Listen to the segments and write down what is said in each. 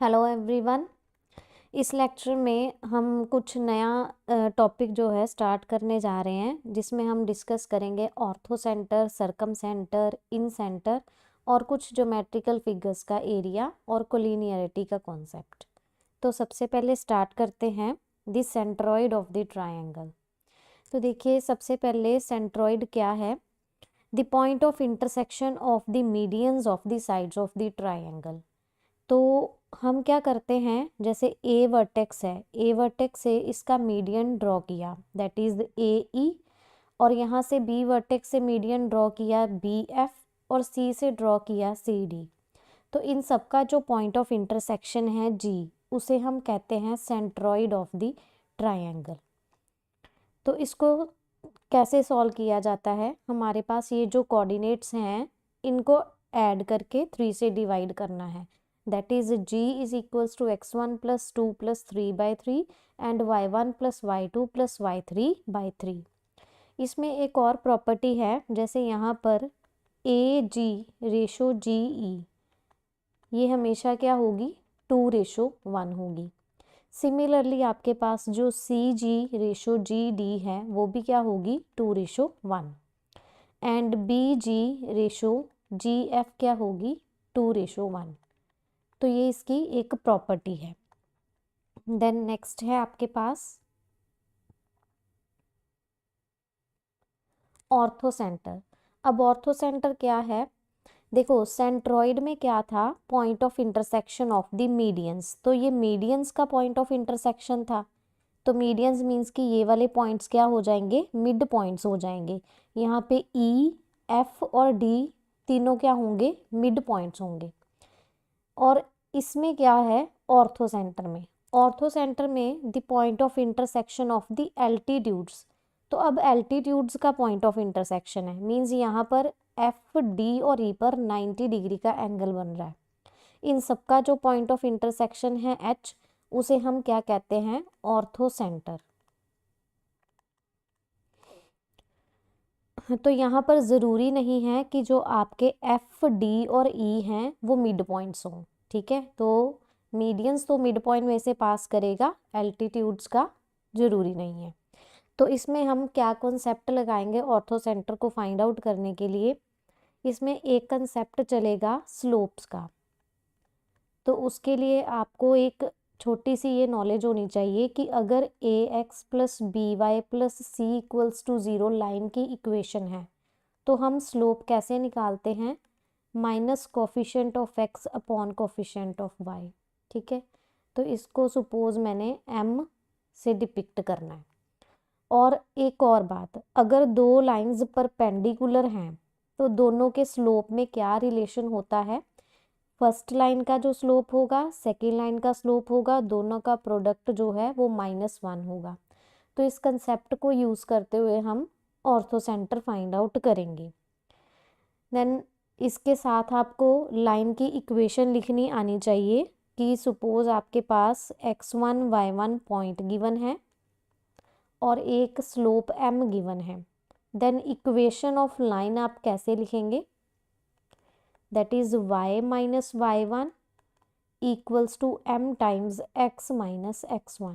Hello everyone. इस lecture में हम कुछ नया टॉपिक जो है स्टार्ट करने जा रहे हैं, जिसमें हम डिस्कस करेंगे ortho centre, सरकम centre, in centre और कुछ ज्योमेट्रिकल फिगर्स का एरिया और कोलिनियरिटी का कॉन्सेप्ट। तो सबसे पहले स्टार्ट करते हैं the centroid of the triangle. तो देखिए, सबसे पहले सेंट्रॉइड क्या है? The point of intersection of the medians of the sides of the triangle. तो हम क्या करते हैं, जैसे ए वर्टेक्स है, ए वर्टेक्स से इसका मीडियन ड्रॉ किया, दैट इज ए ई, और यहाँ से बी वर्टेक्स से मीडियन ड्रॉ किया बी एफ, और सी से ड्रॉ किया सी डी। तो इन सब का जो पॉइंट ऑफ इंटरसेक्शन है जी, उसे हम कहते हैं सेंट्रॉइड ऑफ द ट्रायंगल। तो इसको कैसे सॉल्व किया जाता है? हमारे पास ये जो कोऑर्डिनेट्स हैं, इनको ऐड करके 3 से डिवाइड करना है। That is g is equals to x1 plus 2 plus 3/3 and y1 plus y2 plus y3/3। इसमें एक और प्रॉपर्टी है, जैसे यहाँ पर AG रेशो GE, ये हमेशा क्या होगी? 2:1 होगी। सिमिलरली आपके पास जो CG रेशो GD है, वो भी क्या होगी? 2:1। एंड BG रेशो GF क्या होगी? 2:1। तो ये इसकी एक प्रॉपर्टी है। देन नेक्स्ट है आपके पास ऑर्थो सेंटर। अब ऑर्थो सेंटर क्या है? देखो, सेंट्रॉइड में क्या था? Point of intersection of the medians. तो ये मीडियंस का पॉइंट ऑफ इंटरसेक्शन था। तो मीडियंस मीन्स कि ये वाले पॉइंट्स क्या हो जाएंगे? मिड पॉइंट्स हो जाएंगे। यहाँ पे E, F और D तीनों क्या होंगे? मिड पॉइंट्स होंगे। और इसमें क्या है? ऑर्थो सेंटर में, ऑर्थो सेंटर में the point of intersection of the altitudes. तो अब एल्टीट्यूड्स का पॉइंट ऑफ इंटरसेक्शन है, मीन्स यहाँ पर F, D और E पर 90 डिग्री का एंगल बन रहा है। इन सबका जो पॉइंट ऑफ इंटरसेक्शन है H, उसे हम क्या कहते हैं? Ortho centre. तो यहाँ पर ज़रूरी नहीं है कि जो आपके F, D और E हैं वो मिड पॉइंट्स हों, ठीक है? तो मीडियंस तो मिड पॉइंट में से पास करेगा, एल्टीट्यूड्स का ज़रूरी नहीं है। तो इसमें हम क्या कॉन्सेप्ट लगाएंगे ऑर्थो सेंटर को फाइंड आउट करने के लिए? इसमें एक कंसेप्ट चलेगा स्लोप्स का। तो उसके लिए आपको एक छोटी सी ये नॉलेज होनी चाहिए कि अगर ax plus B Y plus C equals to 0 line की इक्वेशन है, तो हम स्लोप कैसे निकालते हैं? Minus coefficient of x upon coefficient of y, ठीक है? तो इसको सपोज मैंने m से डिपिक्ट करना है। और एक और बात, अगर दो लाइंस परपेंडिकुलर हैं, तो दोनों के स्लोप में क्या रिलेशन होता है? फर्स्ट लाइन का जो स्लोप होगा, सेकेंड लाइन का स्लोप होगा, दोनों का प्रोडक्ट जो है वो -1 होगा। तो इस कंसेप्ट को यूज़ करते हुए हम ऑर्थो सेंटर फाइंड आउट करेंगे। देन इसके साथ आपको लाइन की इक्वेशन लिखनी आनी चाहिए कि सपोज आपके पास x1, y1 पॉइंट गिवन है और एक स्लोप m गिवन है। देन इक्वेशन ऑफ लाइन आप कैसे लिखेंगे? That is y minus y1 equals to m times x minus x1।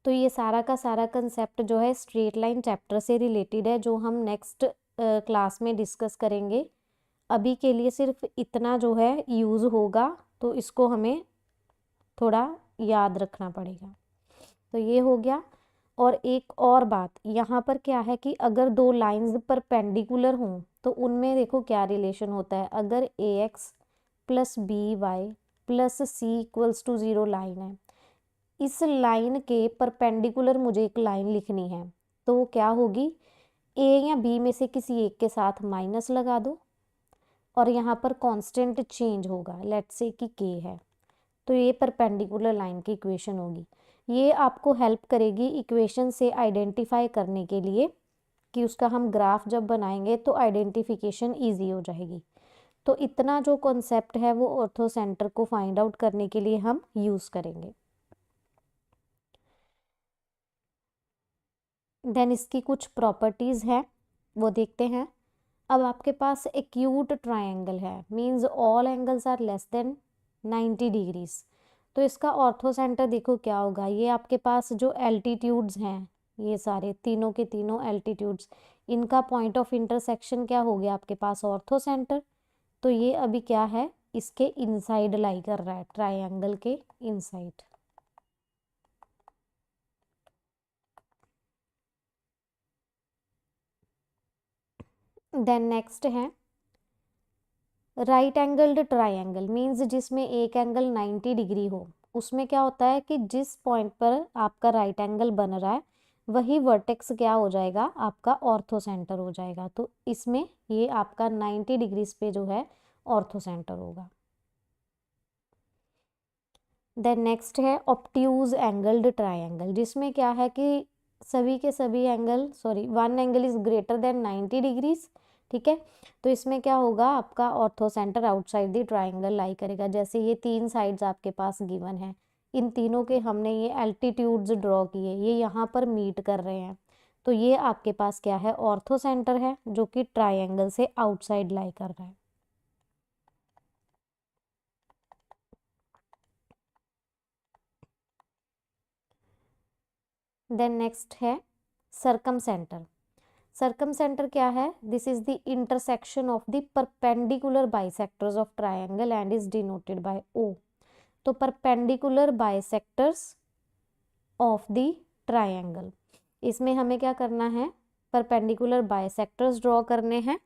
तो ये सारा का सारा कंसेप्ट जो है स्ट्रेट लाइन चैप्टर से रिलेटेड है, जो हम नेक्स्ट क्लास में डिस्कस करेंगे। अभी के लिए सिर्फ इतना जो है यूज़ होगा, तो इसको हमें थोड़ा याद रखना पड़ेगा। तो ये हो गया। और एक और बात यहाँ पर क्या है कि अगर दो लाइंस परपेंडिकुलर हों, तो उनमें देखो क्या रिलेशन होता है। अगर ax plus B Y plus C equals to 0 line है, इस लाइन के परपेंडिकुलर मुझे एक लाइन लिखनी है, तो वो क्या होगी? a या b में से किसी एक के साथ माइनस लगा दो, और यहाँ पर कांस्टेंट चेंज होगा, लेट्स से कि k है। तो ये परपेंडिकुलर लाइन की इक्वेशन होगी। ये आपको हेल्प करेगी इक्वेशन से आइडेंटिफाई करने के लिए कि उसका हम ग्राफ जब बनाएंगे तो आइडेंटिफिकेशन ईजी हो जाएगी। तो इतना जो कॉन्सेप्ट है वो ऑर्थो सेंटर को फाइंड आउट करने के लिए हम यूज़ करेंगे। देन इसकी कुछ प्रॉपर्टीज़ है, वो देखते हैं। अब आपके पास एक्यूट ट्रायंगल है, means all angles are less than 90 degrees. तो इसका ऑर्थो सेंटर देखो क्या होगा, ये आपके पास जो एल्टीट्यूड्स हैं, ये सारे तीनों के तीनों एल्टीट्यूड्स, इनका पॉइंट ऑफ इंटरसेक्शन क्या हो गया आपके पास, ऑर्थो सेंटर। तो ये अभी क्या है, इसके इनसाइड लाई कर रहा है, ट्रायंगल के इनसाइड। देन नेक्स्ट है राइट एंगल्ड ट्रायंगल, मीन्स जिसमें एक एंगल 90 डिग्री हो। उसमें क्या होता है कि जिस पॉइंट पर आपका राइट एंगल बन रहा है वही वर्टेक्स क्या हो जाएगा, आपका ऑर्थो सेंटर हो जाएगा। तो इसमें ये आपका 90 डिग्रीज पे जो है ऑर्थो सेंटर होगा। देन नेक्स्ट है ऑब्ट्यूज एंगल्ड ट्रायंगल, जिसमें क्या है कि सभी के सभी angle, sorry, one angle is greater than 90 degrees, ठीक है। तो इसमें क्या होगा, आपका ortho centre outside the triangle lie करेगा। जैसे ये तीन साइड्स आपके पास गिवन है, इन तीनों के हमने ये एल्टीट्यूड्स ड्रॉ किए, ये यहाँ पर मीट कर रहे हैं। तो ये आपके पास क्या है, ऑर्थो सेंटर है, जो कि ट्रायंगल से आउटसाइड लाई कर रहा है। देन नेक्स्ट है सर्कम सेंटर। सर्कम सेंटर क्या है, this is the intersection of the perpendicular bisectors of triangle and is denoted by O. तो perpendicular bisectors of the triangle, इसमें हमें क्या करना है, परपेंडिकुलर बाइसेक्टर्स ड्रॉ करने हैं।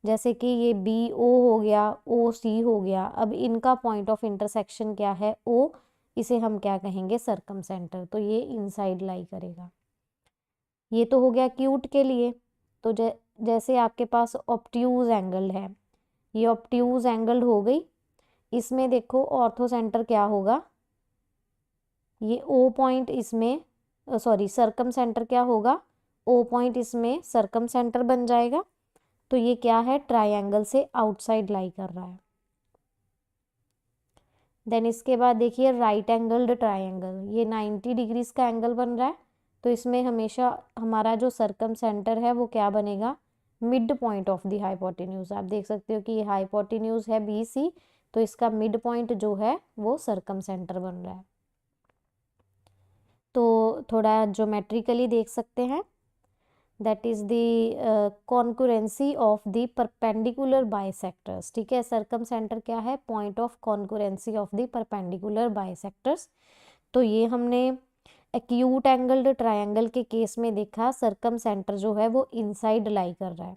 जैसे कि ये बी ओ हो गया, ओ सी हो गया। अब इनका पॉइंट ऑफ इंटरसेक्शन क्या है, ओ, इसे हम क्या कहेंगे, सर्कम सेंटर। तो ये इनसाइड लाई करेगा। ये तो हो गया क्यूट के लिए। तो जैसे आपके पास ऑब्ट्यूज एंगल है, ये ऑब्ट्यूज एंगल हो गई। इसमें देखो ऑर्थो सेंटर क्या होगा, ये ओ पॉइंट इसमें, सॉरी, सर्कम सेंटर क्या होगा, ओ पॉइंट इसमें सर्कम सेंटर बन जाएगा। तो ये क्या है, ट्रायंगल से आउटसाइड लाई कर रहा है। देन इसके बाद देखिए राइट एंगल्ड ट्रायंगल, ये 90 डिग्रीज का एंगल बन रहा है। तो इसमें हमेशा हमारा जो सर्कम सेंटर है वो क्या बनेगा, mid point of the hypotenuse. आप देख सकते हो कि ये हाइपोटेन्यूज है बी सी, तो इसका मिड पॉइंट जो है वो सर्कम सेंटर बन रहा है। तो थोड़ा ज्योमेट्रिकली देख सकते हैं, that is the concurrency of the perpendicular bisectors, ठीक है। सर्कम सेंटर क्या है, point of concurrency of the perpendicular bisectors. तो ये हमने एक्यूट एंगल्ड ट्रायंगल के केस में देखा, सर्कम सेंटर जो है वो इनसाइड लाई कर रहा है।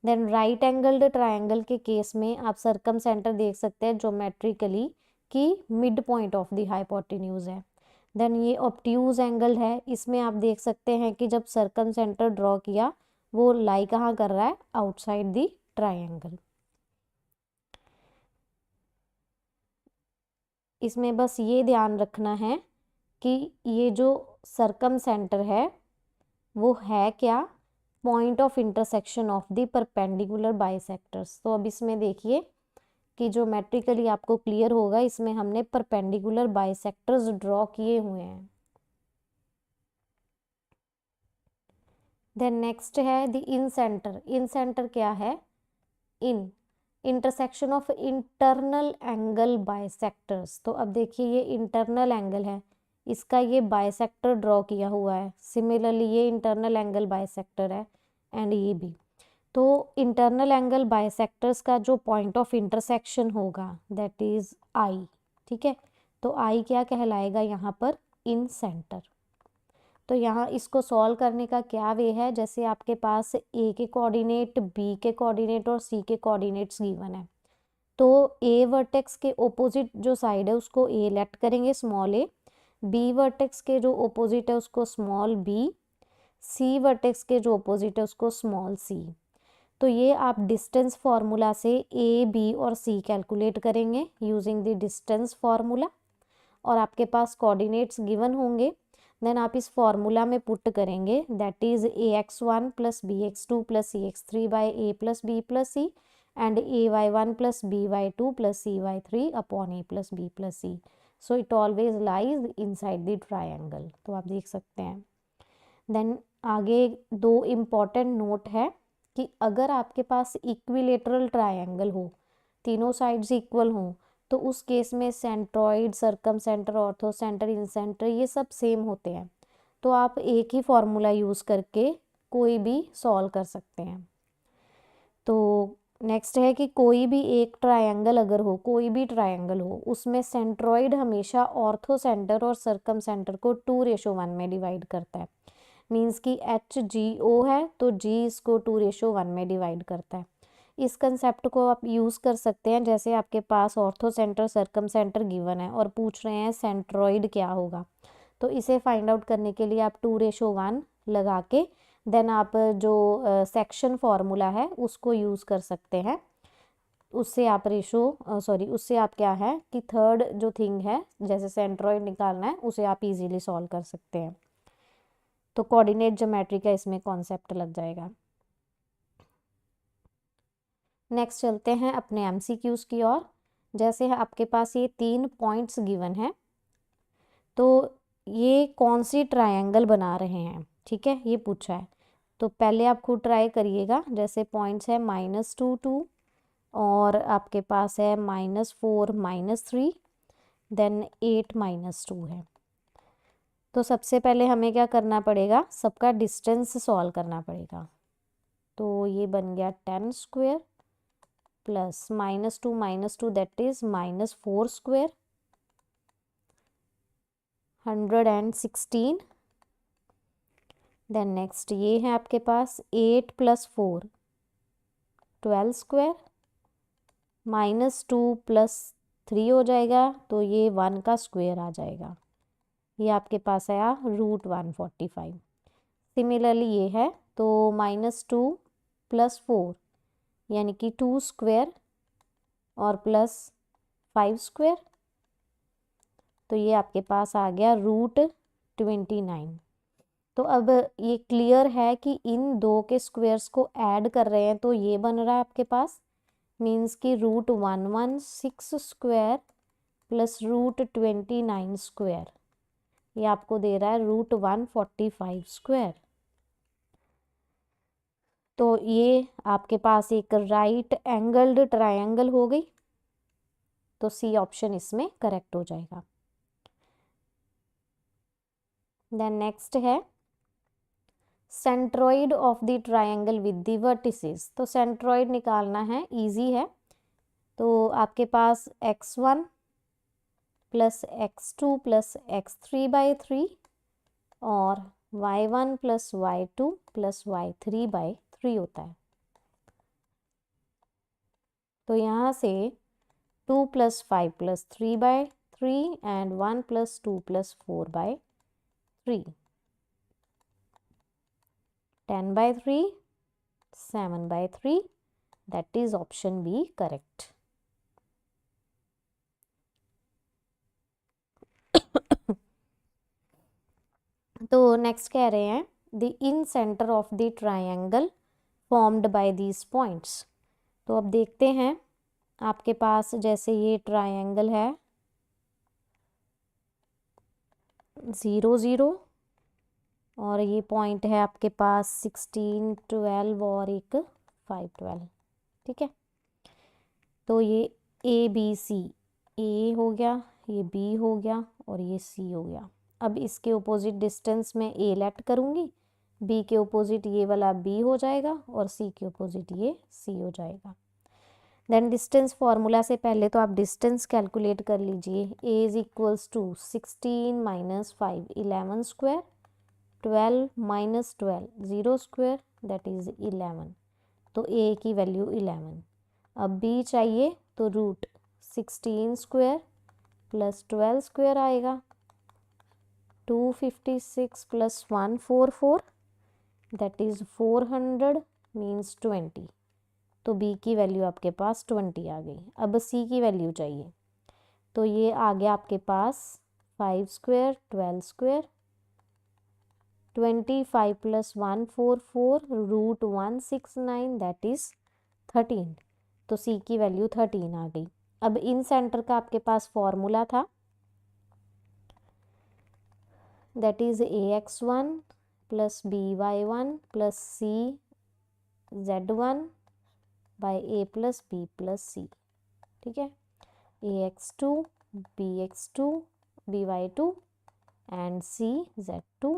देन राइट एंगल्ड ट्रायंगल के केस में आप सर्कम सेंटर देख सकते हैं ज्योमेट्रिकली कि mid point of the hypotenuse है। देन ये ऑब्ट्यूज एंगल है, इसमें आप देख सकते हैं कि जब सर्कम सेंटर ड्रॉ किया वो लाई कहाँ कर रहा है, आउटसाइड द ट्रायंगल। इसमें बस ये ध्यान रखना है कि ये जो सर्कम सेंटर है वो है क्या, point of intersection of the perpendicular bisectors. तो अब इसमें देखिए कि ज्योमेट्रिकली आपको क्लियर होगा, इसमें हमने परपेंडिकुलर बाइसेक्टर्स ड्रॉ किए हुए हैं। देन नेक्स्ट है the in centre. In centre क्या है, in intersection of internal angle bisectors. तो अब देखिए ये इंटरनल एंगल है, इसका ये बाइसेक्टर ड्रॉ किया हुआ है। सिमिलरली ये इंटरनल एंगल बाइसेक्टर है एंड ये भी। तो इंटरनल एंगल बाइसेक्टर्स का जो पॉइंट ऑफ इंटरसेक्शन होगा दैट इज आई, ठीक है। तो आई क्या कहलाएगा यहाँ पर, इन सेंटर। तो यहाँ इसको सॉल्व करने का क्या वे है, जैसे आपके पास ए के कोऑर्डिनेट, बी के कोऑर्डिनेट और सी के कोऑर्डिनेट्स गिवन है। तो ए वर्टेक्स के ओपोजिट जो साइड है उसको ए लेट करेंगे, स्मॉल ए। बी वर्टेक्स के जो ओपोजिट है उसको स्मॉल बी। सी वर्टेक्स के जो ओपोजिट है उसको स्मॉल सी। तो ये आप डिस्टेंस फार्मूला से ए बी और सी कैलकुलेट करेंगे यूजिंग द डिस्टेंस फार्मूला, और आपके पास कोऑर्डिनेट्स गिवन होंगे। देन आप इस फॉर्मूला में पुट करेंगे, that is ax1 plus bx2 plus cx3 by a plus b plus c and ay1 plus by2 plus cy3 upon a plus b plus c। So it always lies inside the triangle. तो आप देख सकते हैं। Then आगे दो important note है कि अगर आपके पास इक्विलेटरल ट्रायंगल हो, तीनों साइड्स इक्वल हो, तो उस केस में centroid, circum centre, ortho centre, in centre ये सब सेम होते हैं। तो आप एक ही फॉर्मूला यूज़ करके कोई भी सॉल्व कर सकते हैं। तो नेक्स्ट है कि कोई भी एक ट्रायंगल अगर हो, कोई भी ट्रायंगल हो, उसमें सेंट्रॉइड हमेशा ऑर्थो सेंटर और सर्कम सेंटर को 2:1 में डिवाइड करता है। मीन्स कि HGO है तो G इसको 2:1 में डिवाइड करता है। इस कंसेप्ट को आप यूज़ कर सकते हैं जैसे आपके पास ortho centre, circum centre given है और पूछ रहे हैं सेंट्रॉइड क्या होगा, तो इसे फाइंड आउट करने के लिए आप 2:1 लगा के देन आप जो सेक्शन फॉर्मूला है उसको यूज़ कर सकते हैं। उससे आप उससे आप क्या है कि थर्ड जो थिंग है जैसे सेंट्रॉइड निकालना है उसे आप इजीली सॉल्व कर सकते हैं। तो कोऑर्डिनेट ज्योमेट्री का इसमें कॉन्सेप्ट लग जाएगा। नेक्स्ट चलते हैं अपने MCQs की ओर। जैसे आपके पास ये 3 पॉइंट्स गिवन है, तो ये कौन सी ट्रायंगल बना रहे हैं, ठीक है, ये पूछा है। तो पहले आप खुद ट्राई करिएगा। जैसे पॉइंट्स है -2 2 और आपके पास है -4 -3 देन 8 -2 है। तो सबसे पहले हमें क्या करना पड़ेगा, सबका डिस्टेंस सॉल्व करना पड़ेगा। तो ये बन गया 10 square plus -2 that is -4 square 116। Then next ये है आपके पास 8 + 4 12 स्क्वायर -2 + 3 हो जाएगा, तो ये 1 का स्क्वायर आ जाएगा। ये आपके पास आया √145। सिमिलरली ये है तो -2 + 4 यानी कि 2 स्क्वायर और +5 स्क्वायर, तो ये आपके पास आ गया √29। तो अब ये क्लियर है कि इन दो के स्क्वायर्स को ऐड कर रहे हैं तो ये बन रहा है आपके पास, मीन्स कि √116 स्क्वायर प्लस √29 स्क्वायर, ये आपको दे रहा है √145 स्क्वायर। तो ये आपके पास एक राइट एंगल्ड ट्रायंगल हो गई, तो सी ऑप्शन इसमें करेक्ट हो जाएगा। देन नेक्स्ट है centroid of the triangle with the vertices. तो सेंट्रॉइड निकालना है, इजी है। तो आपके पास x1 + x2 + x3/3 और y1 + y2 + y3/3 होता है। तो यहाँ से 2 + 5 + 3/3 and 1 + 2 + 4/3 10/3 7/3, that is option B correct। तो नेक्स्ट कह रहे हैं the in centre of the triangle formed by these points. तो अब देखते हैं आपके पास जैसे ये ट्रायंगल है 0 0 और ये पॉइंट है आपके पास 16 12 और एक 5 12, ठीक है। तो ये ABC, A हो गया, ये B हो गया और ये C हो गया। अब इसके ओपोजिट डिस्टेंस में A लेट करूँगी, B के ओपोजिट ये वाला B हो जाएगा और C के ओपोजिट ये C हो जाएगा। देन डिस्टेंस फार्मूला से पहले तो आप डिस्टेंस कैलकुलेट कर लीजिए। A = 16 - 5 11 square 12 - 12 0 square that is 11, तो A की वैल्यू 11। अब B चाहिए तो √16 स्क्वायर + 12 स्क्वायर आएगा 256 + 144 दैट इज़ 400 मीन्स 20, तो B की वैल्यू आपके पास 20 आ गई। अब C की वैल्यू चाहिए, तो ये आ गया आपके पास 5 स्क्वायर 12 स्क्वायर 25 + 144 √169 दैट इज़ 13, तो C की वैल्यू 13 आ गई। अब इन सेंटर का आपके पास फॉर्मूला था, that is AX1 + BY1 + CZ1 / A + B + C, ठीक है। ax2, bx2, by2 and c z2,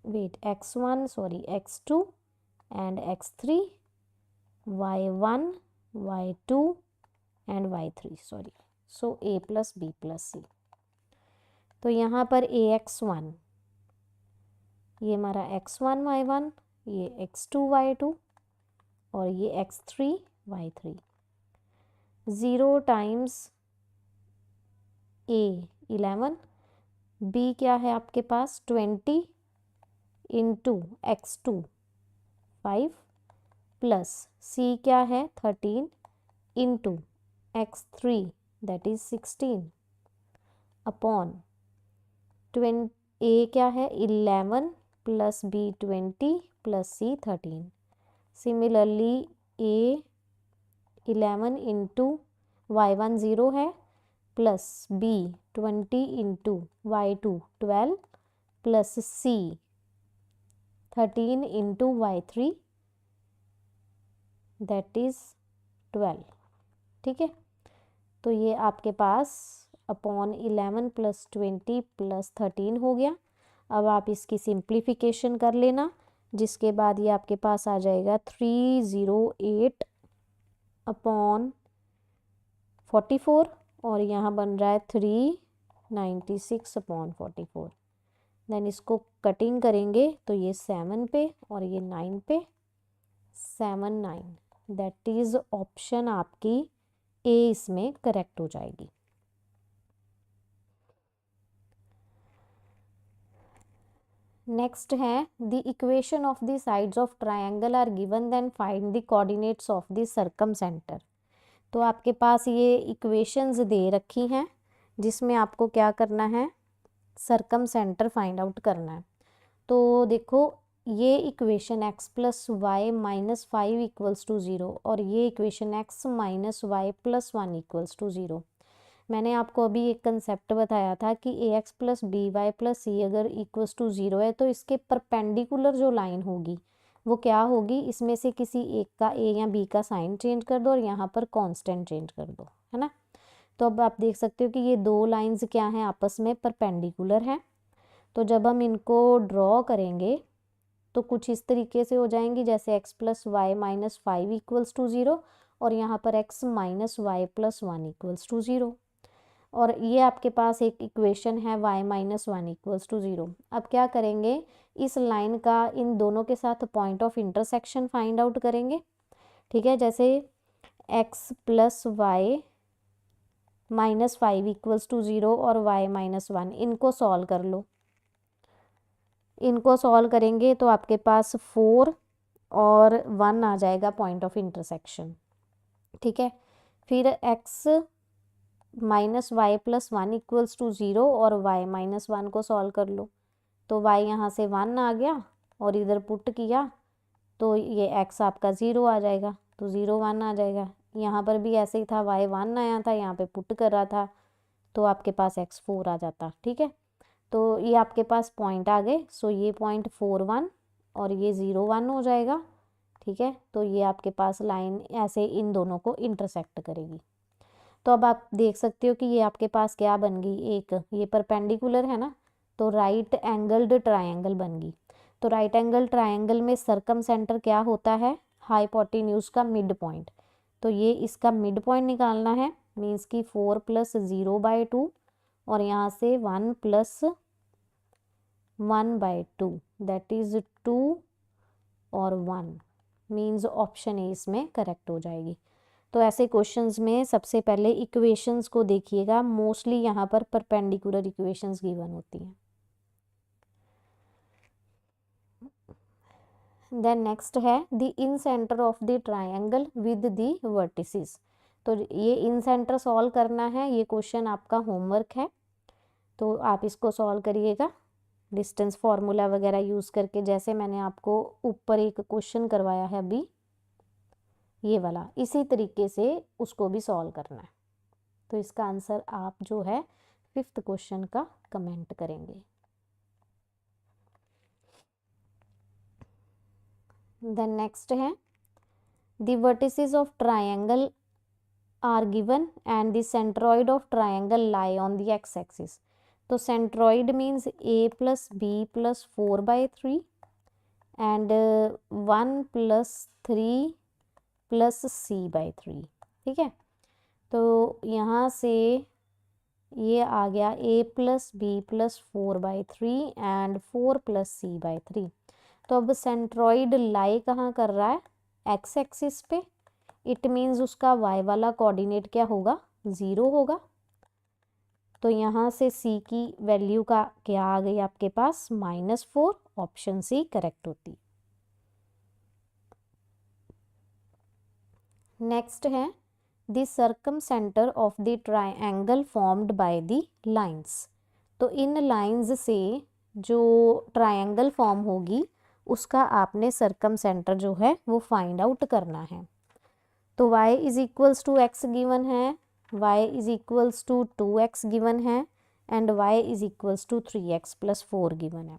wait, x1, sorry, x2 and x3, y1, y2 and y3, sorry, so a plus b plus c। तो यहाँ पर ax1, ये हमारा x1 y1, ये x2 y2 और ये x3 y3। 0 times a 11, b क्या है आपके पास 20 इंटू x2 5 प्लस c क्या है 13 into x3 that is 16 upon a क्या है 11 plus b 20 plus c 13। Similarly a 11 into y1 0 है plus b 20 into y2 12 plus c 13 into y3 that is 12। ठीक है, तो ये आपके पास अपॉन 11 प्लस 20 प्लस 13 हो गया। अब आप इसकी सिंप्लीफिकेशन कर लेना, जिसके बाद ये आपके पास आ जाएगा 308 अपॉन 44 और यहाँ बन रहा है 396 अपॉन 44। देन इसको कटिंग करेंगे तो ये 7 पे और ये 9 पे, 7 9, दैट इज ऑप्शन आपकी ए इसमें करेक्ट हो जाएगी। नेक्स्ट है the equation of the sides of triangle are given, then find the coordinates of the circumcentre. तो आपके पास ये इक्वेशंस दे रखी हैं जिसमें आपको क्या करना है, सर्कम सेंटर फाइंड आउट करना है। तो देखो ये equation x plus Y minus 5 equals to 0 और ये equation x minus Y plus 1 equals to 0। मैंने आपको अभी एक कंसेप्ट बताया था कि ax plus B Y plus C अगर इक्वल्स टू 0 है तो इसके परपेंडिकुलर जो लाइन होगी वो क्या होगी, इसमें से किसी एक का a या b का साइन चेंज कर दो और यहाँ पर कांस्टेंट चेंज कर दो, है ना। तो अब आप देख सकते हो कि ये दो लाइंस क्या हैं, आपस में परपेंडिकुलर हैं। तो जब हम इनको ड्रॉ करेंगे तो कुछ इस तरीके से हो जाएंगी, जैसे x plus Y minus 5 equals to 0 और यहाँ पर x minus Y plus 1 equals to 0। और ये आपके पास एक इक्वेशन है y माइनस 1 इक्वल्स टू 0। अब क्या करेंगे, इस लाइन का इन दोनों के साथ point of intersection find out करेंगे। ठीक है, जैसे x plus Y minus 5 equals to 0 और y माइनस 1, इनको सॉल्व कर लो। इनको सॉल्व करेंगे तो आपके पास 4 और 1 आ जाएगा पॉइंट ऑफ इंटरसेक्शन। ठीक है, फिर x minus Y plus 1 equals to 0 और y माइनस 1 को सॉल्व कर लो। तो y यहाँ से 1 आ गया और इधर पुट किया तो ये x आपका 0 आ जाएगा, तो 0 1 आ जाएगा। यहाँ पर भी ऐसे ही था, y 1 आया था, यहाँ पे पुट कर रहा था तो आपके पास x 4 आ जाता। ठीक है, तो ये आपके पास पॉइंट आ गए। सो ये पॉइंट 4 1 और ये 0 1 हो जाएगा। ठीक है, तो ये आपके पास लाइन ऐसे इन दोनों को इंटरसेक्ट करेगी। तो अब आप देख सकते हो कि ये आपके पास क्या बन गई, एक ये परपेंडिकुलर है ना, तो राइट एंगल्ड ट्रायंगल बन गई। तो राइट एंगल ट्रायंगल में सर्कम सेंटर क्या होता है, हाइपोटेन्यूज का मिड पॉइंट। तो ये इसका मिड पॉइंट निकालना है, मीन्स कि 4 प्लस 0/2 और यहाँ से 1 प्लस 1/2 दैट इज 2 और 1, मीन्स ऑप्शन ए इसमें करेक्ट हो जाएगी। तो ऐसे क्वेश्चंस में सबसे पहले इक्वेशंस को देखिएगा, मोस्टली यहाँ पर परपेंडिकुलर इक्वेशंस गिवन होती हैं। देन नेक्स्ट है the in centre of the triangle with the vertices. तो ये इन सेंटर सॉल्व करना है, ये क्वेश्चन आपका होमवर्क है, तो आप इसको सॉल्व करिएगा डिस्टेंस फार्मूला वगैरह यूज़ करके, जैसे मैंने आपको ऊपर एक क्वेश्चन करवाया है अभी ये वाला, इसी तरीके से उसको भी सॉल्व करना है। तो इसका आंसर आप जो है 5th क्वेश्चन का कमेंट करेंगे। देन नेक्स्ट है The vertices of triangle are given and the centroid of triangle lie on the x-axis. तो centroid means a plus b plus 4/3 and 1 plus 3 plus c/3। ठीक है, तो यहाँ से ये आ गया a plus B plus 4/3 and 4 plus c/3। तो अब सेंट्रॉइड लाई कहाँ कर रहा है, एक्स एक्सिस पे। इट मीन्स उसका y वाला कोऑर्डिनेट क्या होगा, 0 होगा। तो यहाँ से c की वैल्यू का क्या आ गई आपके पास, -4। ऑप्शन सी करेक्ट होती। नेक्स्ट है the circum centre of the triangle formed by the lines. तो इन लाइंस से जो ट्राइंगल फॉर्म होगी उसका आपने सर्कम सेंटर जो है वो फाइंड आउट करना है। तो y is equals to X given है, y is equals to 2x given है and y is equals to 3x plus 4 given है।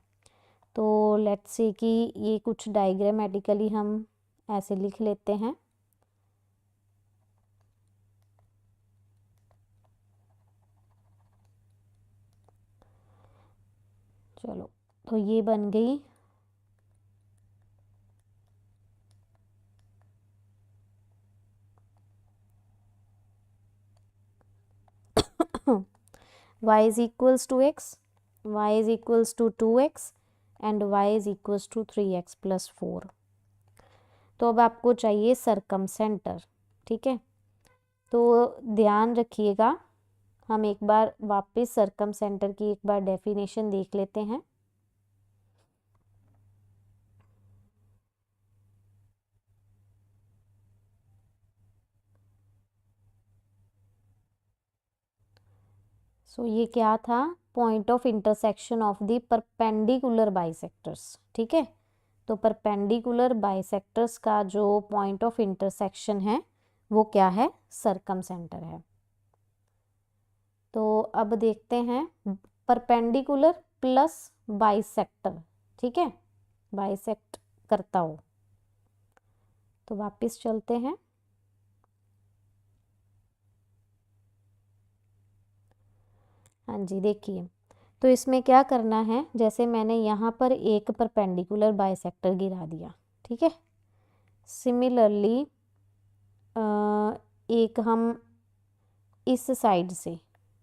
तो लेट्स से कि ये कुछ डायग्रामेटिकली हम ऐसे लिख लेते हैं। चलो, तो ये बन गई y is equals to x, y is equals to 2x and y is equals to 3x plus 4। तो अब आपको चाहिए सर्कम सेंटर। ठीक है, तो ध्यान रखिएगा, हम एक बार वापस सर्कम सेंटर की एक बार डेफिनेशन देख लेते हैं। सो ये क्या था, point of intersection of the perpendicular bisectors. ठीक है, तो परपेंडिकुलर बाइसेक्टर्स का जो पॉइंट ऑफ इंटरसेक्शन है वो क्या है, सर्कम सेंटर है। तो अब देखते हैं परपेंडिकुलर प्लस बाइसेक्टर। ठीक है, बाइसेक्ट करता हो। तो वापस चलते हैं। हाँ जी, देखिए, तो इसमें क्या करना है, जैसे मैंने यहाँ पर एक परपेंडिकुलर बाइसेक्टर गिरा दिया। ठीक है, सिमिलरली एक हम इस साइड से,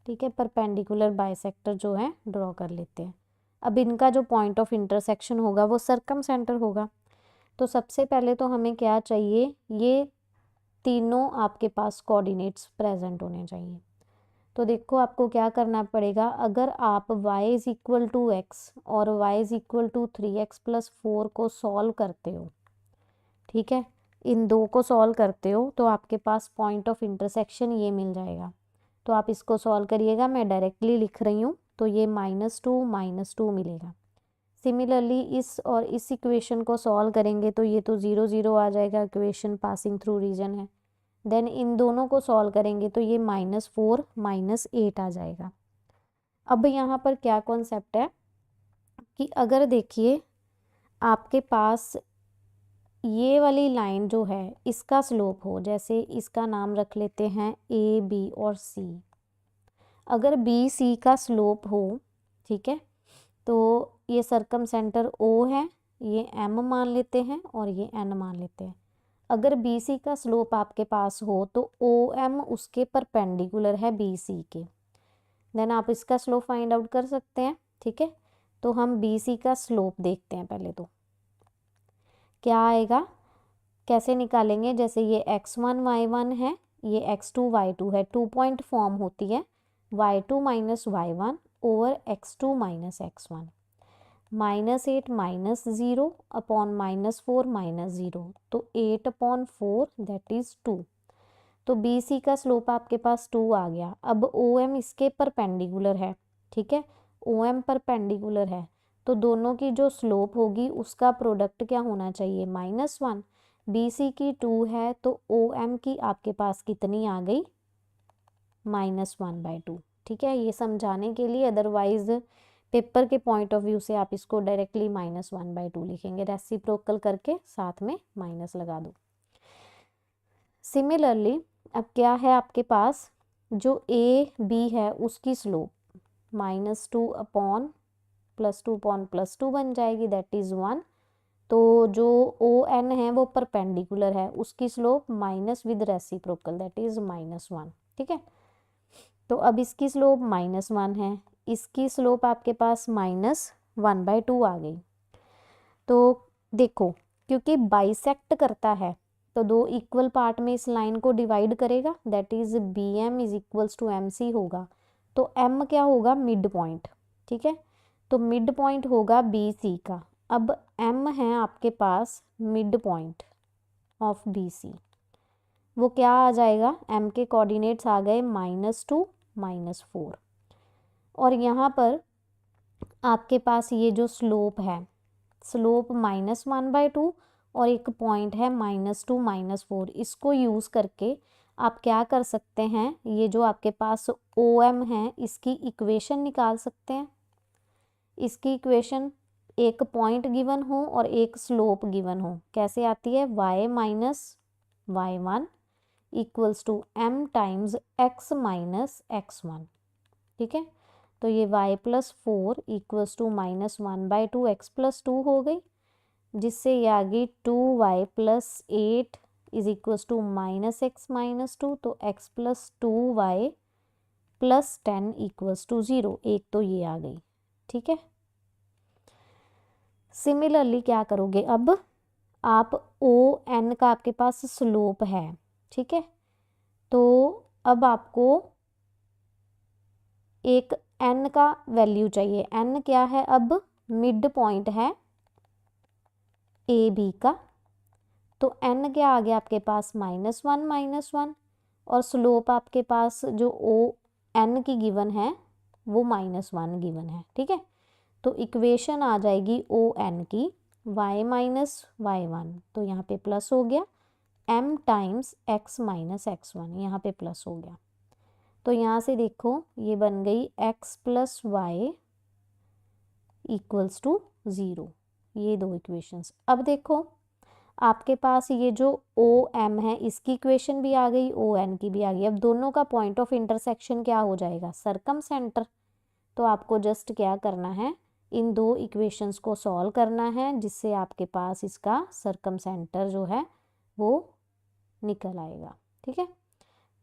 ठीक है, परपेंडिकुलर बाइसेक्टर जो है ड्रॉ कर लेते हैं। अब इनका जो पॉइंट ऑफ इंटरसेक्शन होगा वो सर्कम सेंटर होगा। तो सबसे पहले तो हमें क्या चाहिए, ये तीनों आपके पास कोऑर्डिनेट्स प्रेजेंट होने चाहिए। तो देखो आपको क्या करना पड़ेगा, अगर आप y is equal to X और y is equal to 3x plus 4 को सॉल्व करते हो, ठीक है, इन दो को सॉल्व करते हो तो आपके पास पॉइंट ऑफ इंटरसेक्शन ये मिल जाएगा। तो आप इसको सॉल्व करिएगा, मैं डायरेक्टली लिख रही हूँ, तो ये -2 मिलेगा। सिमिलरली इस और इस इक्वेशन को सॉल्व करेंगे तो ये तो 0 0 आ जाएगा, इक्वेशन पासिंग थ्रू रीजन है। देन इन दोनों को सॉल्व करेंगे तो ये -4 -8 आ जाएगा। अब यहाँ पर क्या कॉन्सेप्ट है कि अगर देखिए आपके पास ये वाली लाइन जो है इसका स्लोप हो, जैसे इसका नाम रख लेते हैं ए बी और सी। अगर बी सी का स्लोप हो, ठीक है, तो ये सर्कम सेंटर ओ है, ये एम मान लेते हैं और ये एन मान लेते हैं। अगर बी सी का स्लोप आपके पास हो तो ओ एम उसके परपेंडिकुलर है बी सी के, देन आप इसका स्लोप फाइंड आउट कर सकते हैं। ठीक है, तो हम बी सी का स्लोप देखते हैं। पहले तो क्या आएगा, कैसे निकालेंगे, जैसे ये x1 y1 है, ये x2 y2 है, 2 पॉइंट फॉर्म होती है y2 minus y1 over x2 minus x1, -8 -0 upon -4 -0, तो 8 अपॉन 4 दैट इज 2। तो बी सी का स्लोप आपके पास 2 आ गया। अब ओ एम इसके परपेंडिकुलर है, ठीक है, ओ एम परपेंडिकुलर है, तो दोनों की जो स्लोप होगी उसका प्रोडक्ट क्या होना चाहिए, -1। बी सी की 2 है तो ओ एम की आपके पास कितनी आ गई, -1/2। ठीक है, ये समझाने के लिए, अदरवाइज पेपर के पॉइंट ऑफ व्यू से आप इसको डायरेक्टली -1/2 लिखेंगे, रेसिप्रोकल करके साथ में माइनस लगा दो। सिमिलरली अब क्या है आपके पास, जो ए बी है उसकी स्लोप -2 अपॉन +2 बन जाएगी, दैट इज़ 1। तो जो ओ एन है वो परपेंडिकुलर है, उसकी slope minus with reciprocal, that is -1। ठीक है, तो अब इसकी स्लोप -1 है, इसकी स्लोप आपके पास -1/2 आ गई। तो देखो, क्योंकि बाइसेक्ट करता है तो दो इक्वल पार्ट में इस लाइन को डिवाइड करेगा, that is B M is equals to M C होगा। तो एम क्या होगा, मिड पॉइंट। ठीक है, तो मिड पॉइंट होगा बी सी का। अब एम है आपके पास mid point of B C, वो क्या आ जाएगा, एम के कोऑर्डिनेट्स आ गए -2 -4। और यहाँ पर आपके पास ये जो स्लोप है, स्लोप -1/2 और एक पॉइंट है -2 -4, इसको यूज़ करके आप क्या कर सकते हैं, ये जो आपके पास ओ एम है इसकी इक्वेशन निकाल सकते हैं। इसकी इक्वेशन एक पॉइंट गिवन हो और एक स्लोप गिवन हो, कैसे आती है, y - y1 equals to m times x - x1। ठीक है, तो ये y + 4 इक्वल्स टू -1/2 x + 2 हो गई, जिससे ये आ गई 2y + 8 is equals to -x - 2, तो x + 2y + 10 इक्वल्स टू 0। एक तो ये आ गई। ठीक है, सिमिलरली क्या करोगे, अब आप ओ एन का आपके पास स्लोप है। ठीक है, तो अब आपको एक एन का वैल्यू चाहिए। एन क्या है, अब मिड पॉइंट है ए बी का, तो एन क्या आ गया आपके पास, -1 -1, और स्लोप आपके पास जो ओ एन की गिवन है वो -1 गिवन है। ठीक है, तो इक्वेशन आ जाएगी ओ एन की y - y1, तो यहाँ पे प्लस हो गया, m टाइम्स x - x1, यहाँ पे प्लस हो गया। तो यहाँ से देखो ये बन गई x + y इक्वल्स टू 0, ये दो इक्वेशंस। अब देखो आपके पास ये जो ओ एम है इसकी इक्वेशन भी आ गई, ओ एन की भी आ गई। अब दोनों का पॉइंट ऑफ इंटरसेक्शन क्या हो जाएगा, सरकम सेंटर। तो आपको जस्ट क्या करना है, इन दो इक्वेशंस को सॉल्व करना है, जिससे आपके पास इसका सरकम सेंटर जो है वो निकल आएगा। ठीक है,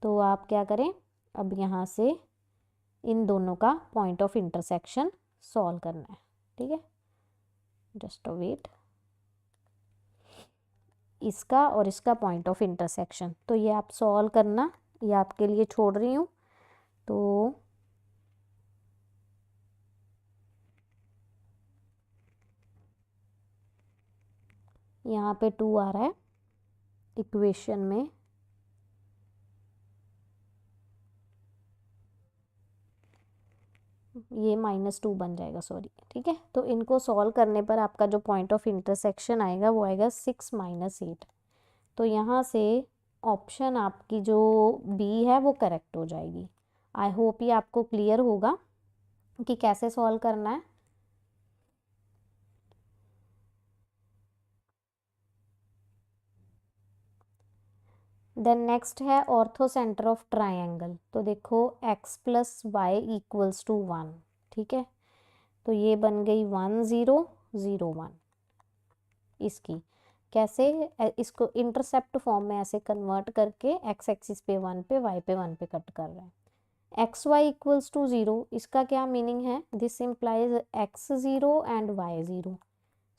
तो आप क्या करें, अब यहाँ से इन दोनों का पॉइंट ऑफ इंटरसेक्शन सॉल्व करना है। ठीक है, जस्ट वेट, इसका और इसका पॉइंट ऑफ इंटरसेक्शन, तो ये आप सॉल्व करना, ये आपके लिए छोड़ रही हूँ। तो यहाँ पे 2 आ रहा है इक्वेशन में, ये -2 बन जाएगा, सॉरी। ठीक है, तो इनको सॉल्व करने पर आपका जो पॉइंट ऑफ इंटरसेक्शन आएगा वो आएगा 6 - 8। तो यहाँ से ऑप्शन आपकी जो बी है वो करेक्ट हो जाएगी। आई होप ये आपको क्लियर होगा कि कैसे सॉल्व करना है। देन नेक्स्ट है ऑर्थो सेंटर ऑफ ट्रायंगल। तो देखो x + y इक्वल्स टू 1। ठीक है, तो ये बन गई 1 0 0 1। इसकी कैसे, इसको इंटरसेप्ट फॉर्म में ऐसे कन्वर्ट करके x एक्सिस पे 1 पे, y पे 1 पे कट कर रहे हैं। x y इक्वल्स टू 0, इसका क्या मीनिंग है, this implies x 0 and y 0।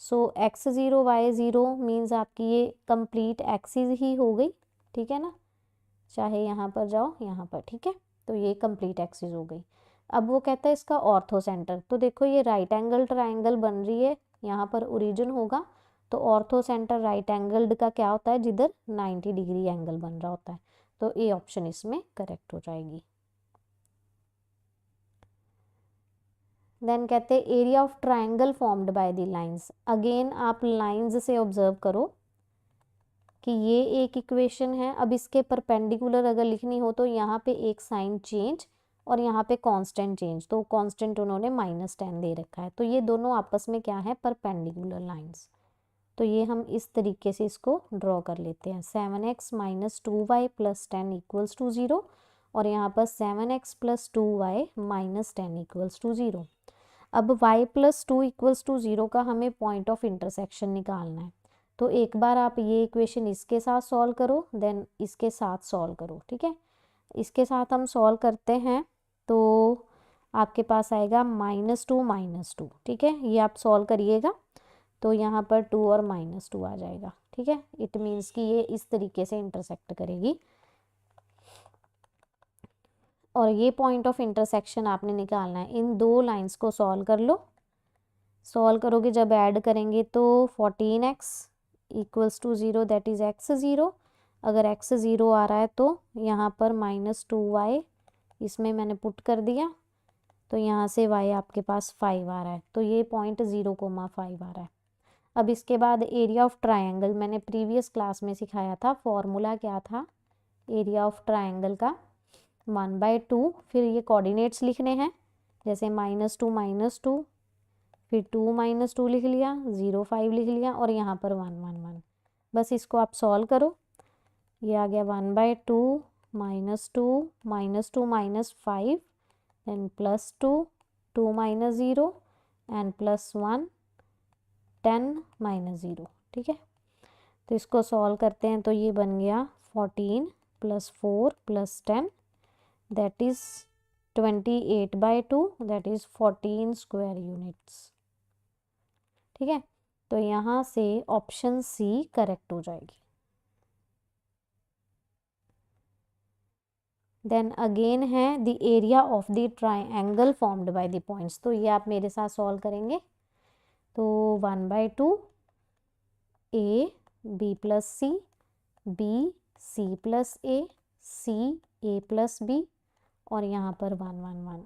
So x 0 y 0 means आपकी ये कंप्लीट एक्सिस ही हो गई। ठीक है ना, चाहे यहाँ पर जाओ यहाँ पर। ठीक है, तो ये कंप्लीट एक्सिस हो गई। अब वो कहता है इसका ऑर्थो सेंटर, तो देखो ये राइट एंगल ट्रायंगल बन रही है, यहाँ पर ओरिजिन होगा, तो ऑर्थो सेंटर राइट एंगल्ड का क्या होता है, जिधर 90 डिग्री एंगल बन रहा होता है। तो ए ऑप्शन इसमें करेक्ट हो जाएगी। देन कहते हैं area of triangle formed by the lines. Again आप लाइंस से ऑब्जर्व करो कि ये एक इक्वेशन है। अब इसके परपेंडिकुलर अगर लिखनी हो तो यहाँ पे एक साइन चेंज और यहाँ पे कांस्टेंट चेंज, तो कांस्टेंट उन्होंने -10 दे रखा है। तो ये दोनों आपस में क्या है, परपेंडिकुलर लाइंस। तो ये हम इस तरीके से इसको ड्रॉ कर लेते हैं। 7x minus 2y plus 10 equals to 0 और यहाँ पर 7x plus 2y minus 10 equals to 0। अब y प्लस 2 इक्वल्स टू 0 का हमें पॉइंट ऑफ इंटरसेक्शन निकालना है। तो एक बार आप ये इक्वेशन इसके साथ सॉल्व करो, देन इसके साथ सॉल्व करो, ठीक है। इसके साथ हम सॉल्व करते हैं तो आपके पास आएगा -2, ठीक है। ये आप सॉल्व करिएगा तो यहाँ पर 2 और -2 आ जाएगा, ठीक है। इट मीन्स कि ये इस तरीके से इंटरसेक्ट करेगी और ये पॉइंट ऑफ इंटरसेक्शन आपने निकालना है। इन दो लाइंस को सॉल्व कर लो। सॉल्व करोगे जब ऐड करेंगे तो 14x equals to 0 that is x 0। अगर x 0 आ रहा है तो यहाँ पर -2y इसमें मैंने पुट कर दिया तो यहाँ से y आपके पास 5 आ रहा है। तो ये पॉइंट 0,5 आ रहा है। अब इसके बाद एरिया ऑफ ट्रायंगल मैंने प्रीवियस क्लास में सिखाया था। फॉर्मूला क्या था एरिया ऑफ ट्रायंगल का? 1/2। फिर ये कोऑर्डिनेट्स लिखने हैं, जैसे -2 फिर 2 -2 लिख लिया, 0 5 लिख लिया और यहाँ पर 1 1 1। बस इसको आप सॉल्व करो। ये आ गया 1/2 -2 -5 देन +2 2 -0 एंड +1 10 -0, ठीक है। तो इसको सॉल्व करते हैं तो ये बन गया 14 + 4 + 10 that is 28/2 that is 14 square units, ठीक है। तो यहाँ से ऑप्शन सी करेक्ट हो जाएगी। देन अगेन है the area of the triangle formed by the points. तो ये आप मेरे साथ सॉल्व करेंगे तो 1/2 a b + c b c + a c a + b और यहाँ पर 1 1 1।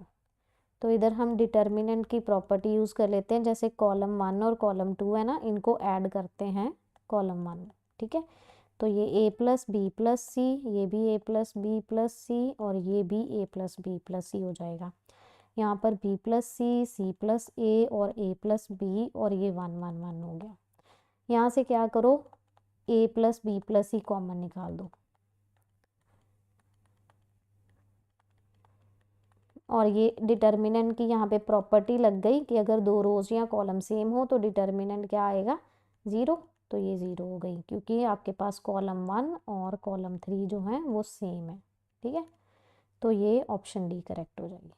तो इधर हम डिटर्मिनेंट की प्रॉपर्टी यूज़ कर लेते हैं, जैसे कॉलम 1 और कॉलम 2 है ना, इनको ऐड करते हैं कॉलम 1, ठीक है। तो ये a + b + c, ये भी a + b + c और ये भी a + b + c हो जाएगा। यहाँ पर b + c c + a और a + b और ये 1 1 1 हो गया। यहाँ से क्या करो a + b + c कॉमन निकाल दो और ये डिटर्मिनेंट की यहाँ पे प्रॉपर्टी लग गई कि अगर दो रोज या कॉलम सेम हो तो डिटर्मिनेंट क्या आएगा 0। तो ये 0 हो गई क्योंकि आपके पास कॉलम 1 और कॉलम 3 जो है वो सेम है, ठीक है। तो ये ऑप्शन डी करेक्ट हो जाएगी।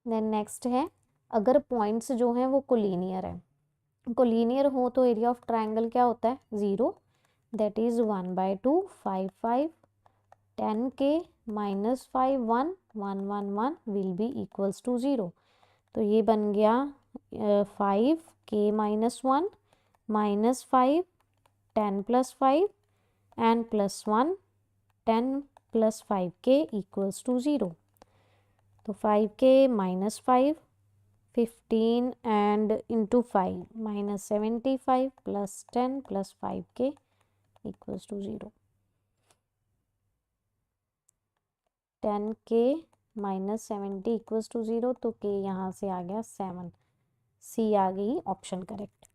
देन नेक्स्ट है अगर पॉइंट्स जो हैं वो कोलिनियर है, कोलिनियर हो तो एरिया ऑफ ट्राइंगल क्या होता है 0 that is 1/2 5 5 10k -5 1 1 1 1 will be equals to 0। तो ये बन गया 5k -1 -5 10 + 5 and +1 10 + 5k equals to 0। तो 5k -5 15 and into 5 -75 + 10 + 5k equals to 0। 10k -70 equals to 0 तो k यहाँ से आ गया 7, सी आ गई ऑप्शन करेक्ट।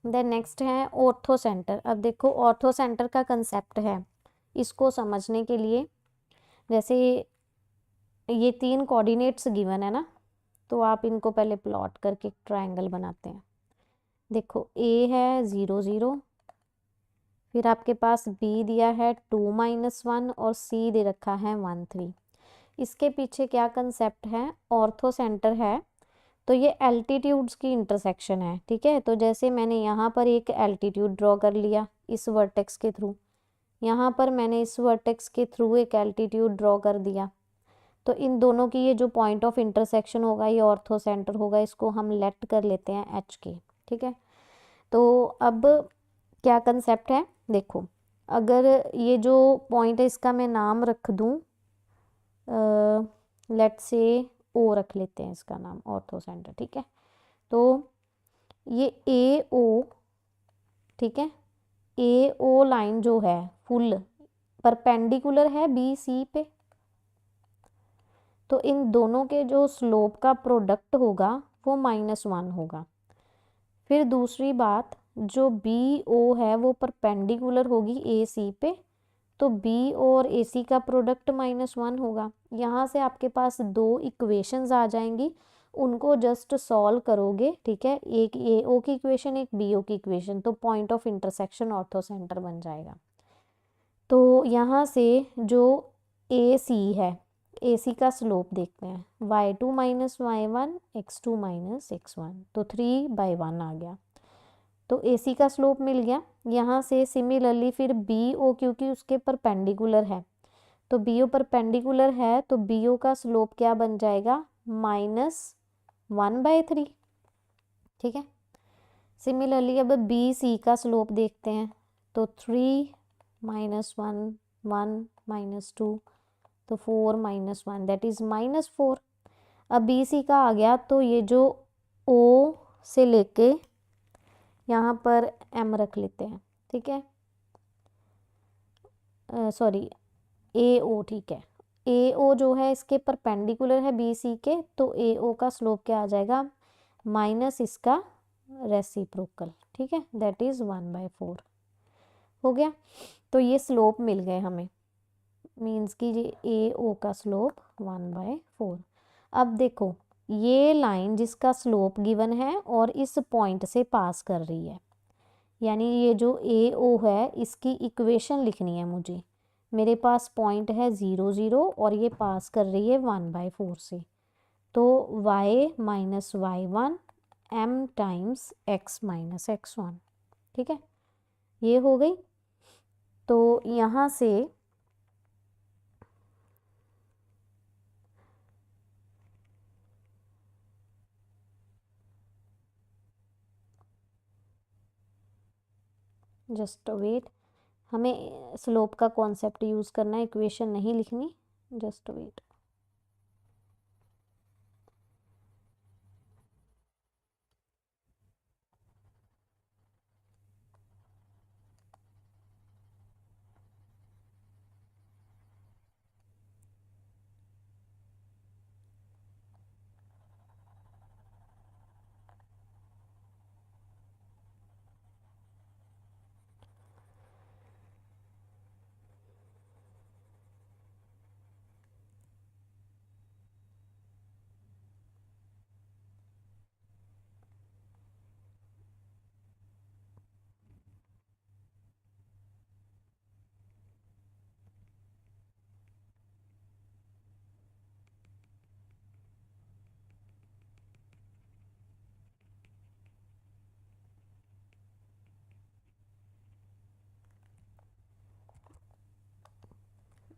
देन नेक्स्ट है ऑर्थो सेंटर। अब देखो ऑर्थो सेंटर का कंसेप्ट है, इसको समझने के लिए जैसे ये 3 कोऑर्डिनेट्स गिवन है ना, तो आप इनको पहले प्लॉट करके ट्रायंगल बनाते हैं। देखो a है 0 0, फिर आपके पास b दिया है 2 -1 और c दे रखा है 1 3। इसके पीछे क्या कंसेप्ट है, ऑर्थो सेंटर है तो ये एल्टीट्यूड्स की इंटरसेक्शन है, ठीक है। तो जैसे मैंने यहाँ पर एक एल्टीट्यूड ड्रॉ कर लिया इस वर्टेक्स के थ्रू, यहाँ पर मैंने इस वर्टेक्स के थ्रू एक एल्टीट्यूड ड्रॉ कर दिया, तो इन दोनों की ये जो पॉइंट ऑफ इंटरसेक्शन होगा ये ऑर्थो सेंटर होगा, इसको हम लेट कर लेते हैं एच के, ठीक है। तो अब क्या कंसेप्ट है देखो, अगर ये जो पॉइंट है इसका मैं नाम रख दूँ, लेट से ओ रख लेते हैं इसका नाम ऑर्थो सेंटर, ठीक है। तो ये ए ओ, ठीक है, ए ओ लाइन जो है फुल परपेंडिकुलर है बी सी पे, तो इन दोनों के जो स्लोप का प्रोडक्ट होगा वो -1 होगा। फिर दूसरी बात, जो बी ओ है वो परपेंडिकुलर होगी ए सी पे, तो बी और ए सी का प्रोडक्ट -1 होगा। यहाँ से आपके पास दो इक्वेशंस आ जाएंगी, उनको जस्ट सॉल्व करोगे, ठीक है। एक ए ओ की इक्वेशन, एक बी ओ की इक्वेशन, तो point of intersection ortho centre बन जाएगा। तो यहाँ से जो ए सी है, ए सी का स्लोप देखते हैं, y2 - y1 x2 - x1, तो 3/1 आ गया। तो ए सी का स्लोप मिल गया। यहाँ से सिमिलरली फिर बी ओ, क्योंकि उसके परपेंडिकुलर है, तो बी ओ परपेंडिकुलर है, तो बी ओ का स्लोप क्या बन जाएगा, -1/3, ठीक है। सिमिलरली अब बी सी का स्लोप देखते हैं, तो 3 - 1 1 -2, तो 4 - 1 दैट इज -4। अब बी सी का आ गया, तो ये जो ओ से लेके यहाँ पर m रख लेते हैं, ठीक है, सॉरी ए ओ, ठीक है। ए ओ जो है इसके परपेंडिकुलर है बी सी के, तो ए ओ का स्लोप क्या आ जाएगा, माइनस इसका रेसिप्रोकल, ठीक है, दैट इज 1/4 हो गया। तो ये स्लोप मिल गए हमें, मीन्स कि ये ए ओ का स्लोप 1/4। अब देखो, ये लाइन जिसका स्लोप गिवन है और इस पॉइंट से पास कर रही है, यानी ये जो ए ओ है इसकी इक्वेशन लिखनी है मुझे। मेरे पास पॉइंट है 0 0 और ये पास कर रही है 1/4 से, तो y - y1 m times x - x1, ठीक है, ये हो गई। तो यहाँ से जस्ट वेट, हमें स्लोप का कॉन्सेप्ट यूज़ करना है, इक्वेशन नहीं लिखनी, just wait.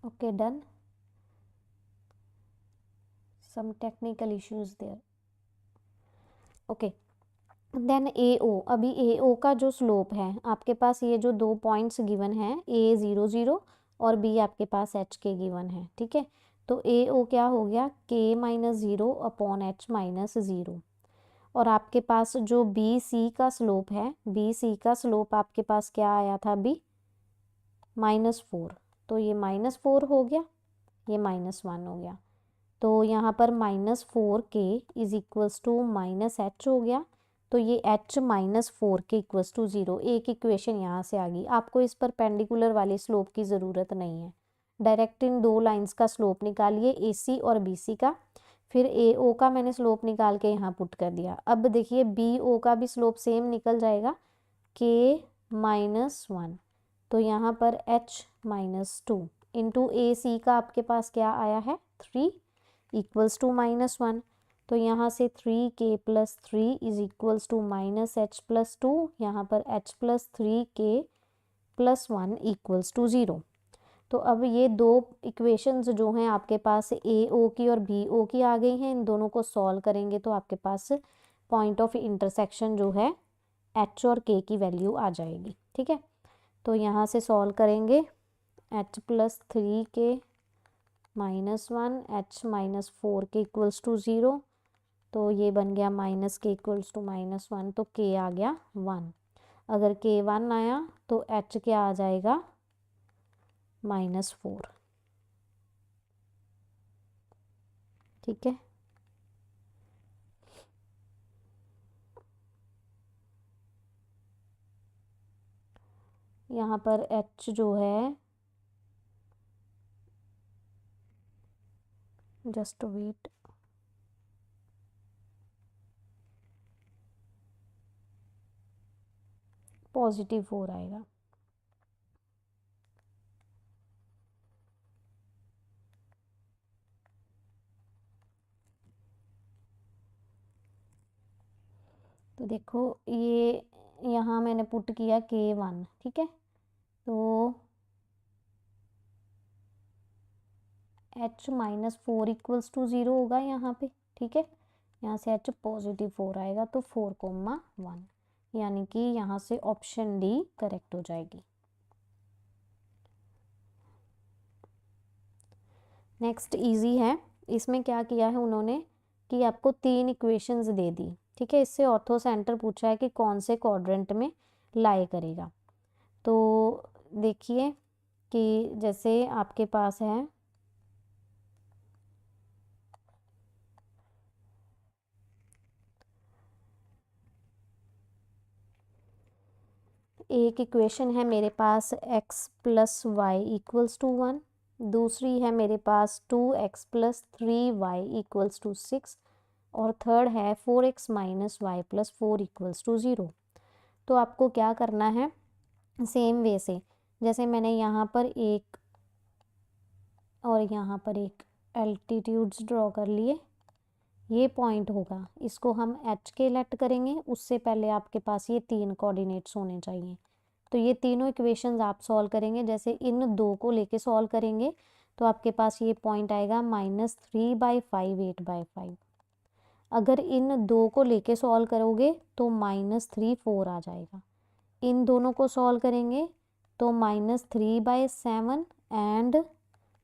Okay done, some technical issues there, okay. Then A O, अभी ए ओ का जो स्लोप है आपके पास, ये जो दो पॉइंट्स गिवन है, ए 0 0 और बी आपके पास एच के गिवन है, ठीक है। तो ए ओ क्या हो गया, k - 0/h - 0, और आपके पास जो बी सी का स्लोप है, बी सी का स्लोप आपके पास क्या आया था अभी, -4, तो ये -4 हो गया, ये -1 हो गया। तो यहाँ पर -4k is equals to -h हो गया, तो ये h -4k इक्वल्स टू 0, एक इक्वेशन यहाँ से आ गई। आपको इस परपेंडिकुलर वाली स्लोप की ज़रूरत नहीं है, डायरेक्ट इन दो लाइंस का स्लोप निकालिए, ए सी और बी सी का, फिर ए ओ का मैंने स्लोप निकाल के यहाँ पुट कर दिया। अब देखिए बी ओ का भी स्लोप सेम निकल जाएगा, k -1, तो यहाँ पर h-2 इंटू ए सी का आपके पास क्या आया है, 3 इक्वल्स टू -1, तो यहाँ से 3k + 3 is equals to -h+2, यहाँ पर h+3k + 1 इक्वल्स टू 0। तो अब ये दो इक्वेशंस जो हैं आपके पास ए ओ की और बी ओ की आ गई हैं, इन दोनों को सॉल्व करेंगे तो आपके पास पॉइंट ऑफ इंटरसेक्शन जो है h और k की वैल्यू आ जाएगी, ठीक है। तो यहाँ से सॉल्व करेंगे, h+3k -1 h -4k equals to 0, तो ये बन गया -k इक्वल्स टू -1, तो k आ गया 1। अगर k 1 आया तो h क्या आ जाएगा, -4। ठीक है। यहाँ पर H जो है, जस्ट वेट, +4 आएगा। तो देखो ये यहाँ मैंने पुट किया K1, ठीक है। तो H -4 = 0 होगा यहाँ पे, ठीक है। यहाँ से H +4 आएगा तो 4,1, यानी कि यहाँ से ऑप्शन डी करेक्ट हो जाएगी। नेक्स्ट इजी है। इसमें क्या किया है उन्होंने कि आपको 3 इक्वेशंस दे दी, ठीक है। इससे ऑर्थो सेंटर पूछा है कि कौन से क्वाड्रेंट में लाई करेगा। तो देखिए कि जैसे आपके पास है एक इक्वेशन है मेरे पास x + y = 1, दूसरी है मेरे पास 2x + 3y = 6 और थर्ड है 4x - y + 4 = 0। तो आपको क्या करना है, सेम वे से जैसे मैंने यहाँ पर एक और यहाँ पर एक एल्टीट्यूड्स ड्रॉ कर लिए, ये पॉइंट होगा, इसको हम H के लेट करेंगे। उससे पहले आपके पास ये 3 कोऑर्डिनेट्स होने चाहिए। तो ये तीनों इक्वेशंस आप सॉल्व करेंगे, जैसे इन 2 को लेके सॉल्व करेंगे तो आपके पास ये पॉइंट आएगा -3/5 8/5। अगर इन 2 को लेके सॉल्व करोगे तो -3 4 आ जाएगा। इन दोनों को सॉल्व करेंगे तो -3/7 एंड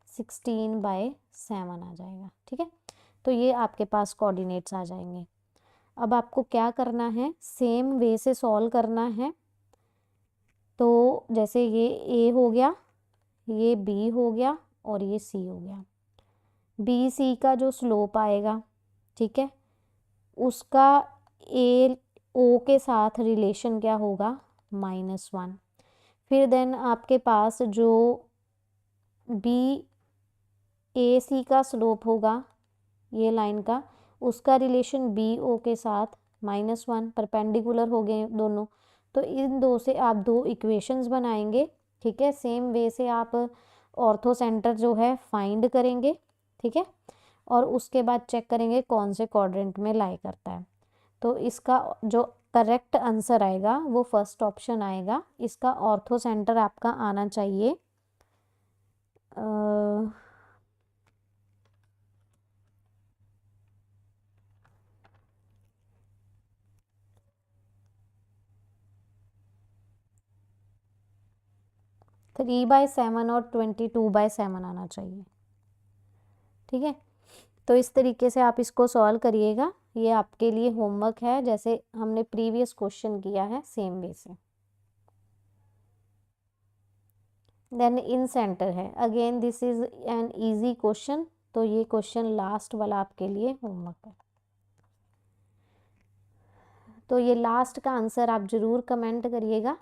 16/7 आ जाएगा, ठीक है। तो ये आपके पास कोऑर्डिनेट्स आ जाएंगे। अब आपको क्या करना है, सेम वे से सॉल्व करना है। तो जैसे ये A हो गया, ये B हो गया और ये C हो गया। BC का जो स्लोप आएगा, ठीक है, उसका O के साथ रिलेशन क्या होगा, -1। फिर देन आपके पास जो BAC का स्लोप होगा ये लाइन का, उसका रिलेशन BO के साथ -1, परपेंडिकुलर हो गए दोनों। तो इन 2 से आप 2 इक्वेशंस बनाएंगे, ठीक है। सेम वे से आप ऑर्थो सेंटर जो है फाइंड करेंगे, ठीक है, और उसके बाद चेक करेंगे कौन से क्वाड्रेंट में लाई करता है। तो इसका जो करेक्ट आंसर आएगा वो फर्स्ट ऑप्शन आएगा। इसका ऑर्थो सेंटर आपका आना चाहिए 3/7 और 22/7 आना चाहिए, ठीक है। तो इस तरीके से आप इसको सॉल्व करिएगा। ये आपके लिए होमवर्क है, जैसे हमने प्रीवियस क्वेश्चन किया है सेम वे से। देन इन सेंटर है, again this is an easy question. तो ये क्वेश्चन लास्ट वाला आपके लिए होमवर्क है। तो ये लास्ट का आंसर आप जरूर कमेंट करिएगा,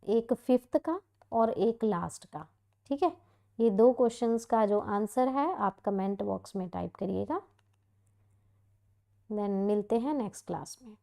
एक 5th का और एक लास्ट का, ठीक है। ये 2 क्वेश्चंस का जो आंसर है आप कमेंट बॉक्स में टाइप करिएगा। देन मिलते हैं नेक्स्ट क्लास में।